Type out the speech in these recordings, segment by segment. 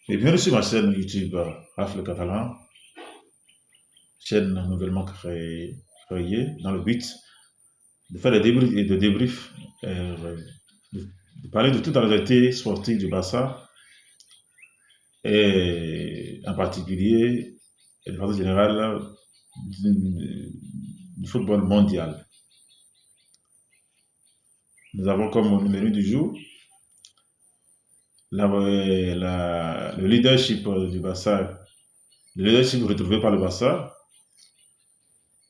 Et bienvenue sur ma chaîne YouTube Raf le Catalan, chaîne nouvellement créée dans le but de faire des débriefs, de parler de toute la réalité sportive du Barça et en particulier et de façon générale du football mondial. Nous avons comme menu du jour le leadership du Barça, le leadership retrouvé par le Barça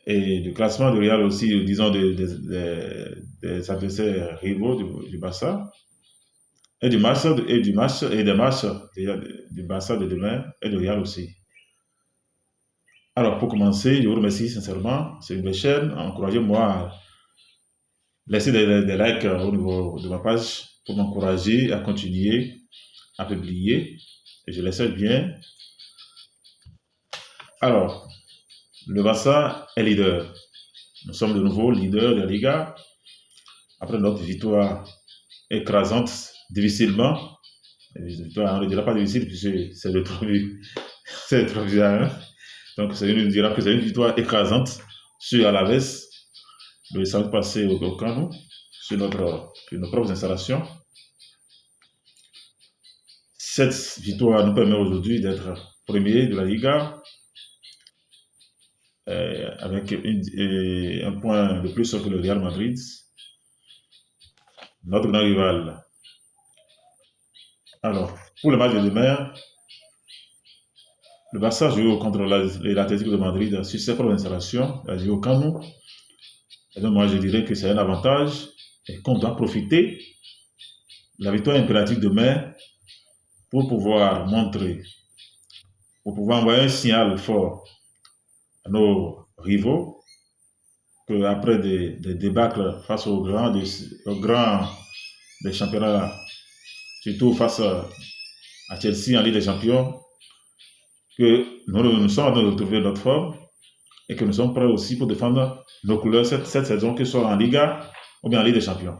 et le classement du Real aussi, disons, des adversaires rivaux du Barça et des matchs du Barça de demain et du Real aussi. Alors pour commencer, je vous remercie sincèrement, c'est une belle chaîne, encouragez-moi à laisser des likes au niveau de ma page pour m'encourager à continuer à publier et je l'espère bien. Alors, le Barça est leader. Nous sommes de nouveau leader de la Liga. Après notre victoire écrasante, difficilement. Une victoire, on ne dira pas difficile puisque c'est le 3 buts. C'est le 3 buts à 1. Donc, on dira que c'est une victoire écrasante sur Alaves. Le samedi passé au Camp Nou, sur nos propres installations. Cette victoire nous permet aujourd'hui d'être premier de la Liga. Avec un point de plus que le Real Madrid, notre grand rival. Alors, pour le match de demain, le Barça joue contre l'Atlético de Madrid sur ses propres installations, il a joué au Camp Nou. Et donc moi je dirais que c'est un avantage et qu'on doit profiter de la victoire impérative demain pour pouvoir montrer, pour pouvoir envoyer un signal fort à nos rivaux qu'après des débâcles face aux grands des championnats, surtout face à Chelsea en Ligue des Champions, que nous sommes en train de retrouver notre forme et que nous sommes prêts aussi pour défendre nos couleurs cette saison, que ce soit en Liga ou bien en Ligue des Champions.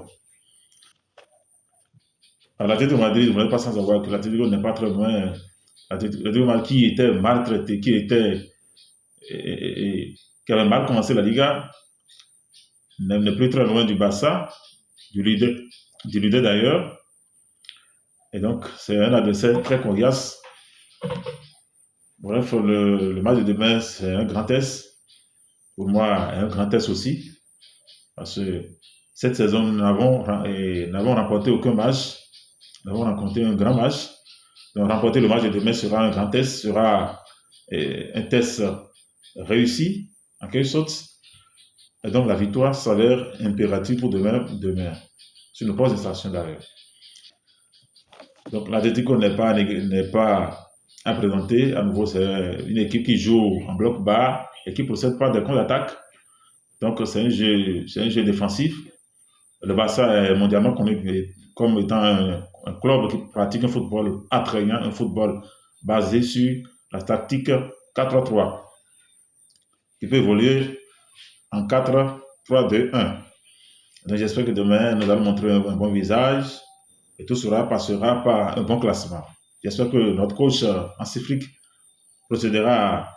Alors l'Atlético de Madrid, vous n'êtes pas sans savoir que l'Atlético n'est pas très loin. L'Atlético de Madrid qui était maltraité, qui avait mal commencé la Liga, n'est plus très loin du Barça, du leader d'ailleurs. Et donc, c'est un adversaire très coriace. Bref, le match de demain, c'est un grand test. Pour moi, un grand test aussi. Parce que cette saison, nous n'avons remporté aucun match. Nous avons rencontré un grand match. Donc, remporter le match de demain sera un grand test, sera un test réussi, en quelque sorte. Et donc, la victoire s'avère impérative pour demain sur nos propres installations d'ailleurs. Donc, l'Atlético n'est pas à présenter. À nouveau, c'est une équipe qui joue en bloc bas et qui ne possède pas de contre-attaque. Donc, c'est un jeu défensif. Le Barça est mondialement connu comme étant un club qui pratique un football attrayant, un football basé sur la tactique 4-3, qui peut évoluer en 4-3-2-1. Donc, j'espère que demain, nous allons montrer un bon visage et tout cela passera par un bon classement. J'espère que notre coach Hansi Flick procédera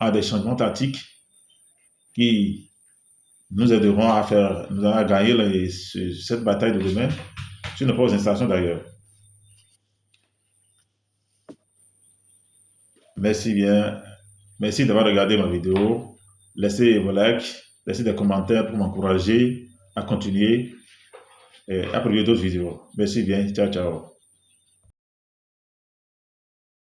à des changements tactiques qui nous aideront à gagner cette bataille de demain sur nos propres installations d'ailleurs. Merci bien. Merci d'avoir regardé ma vidéo. Laissez vos likes, laissez des commentaires pour m'encourager à continuer et à produire d'autres vidéos. Merci bien. Ciao, ciao.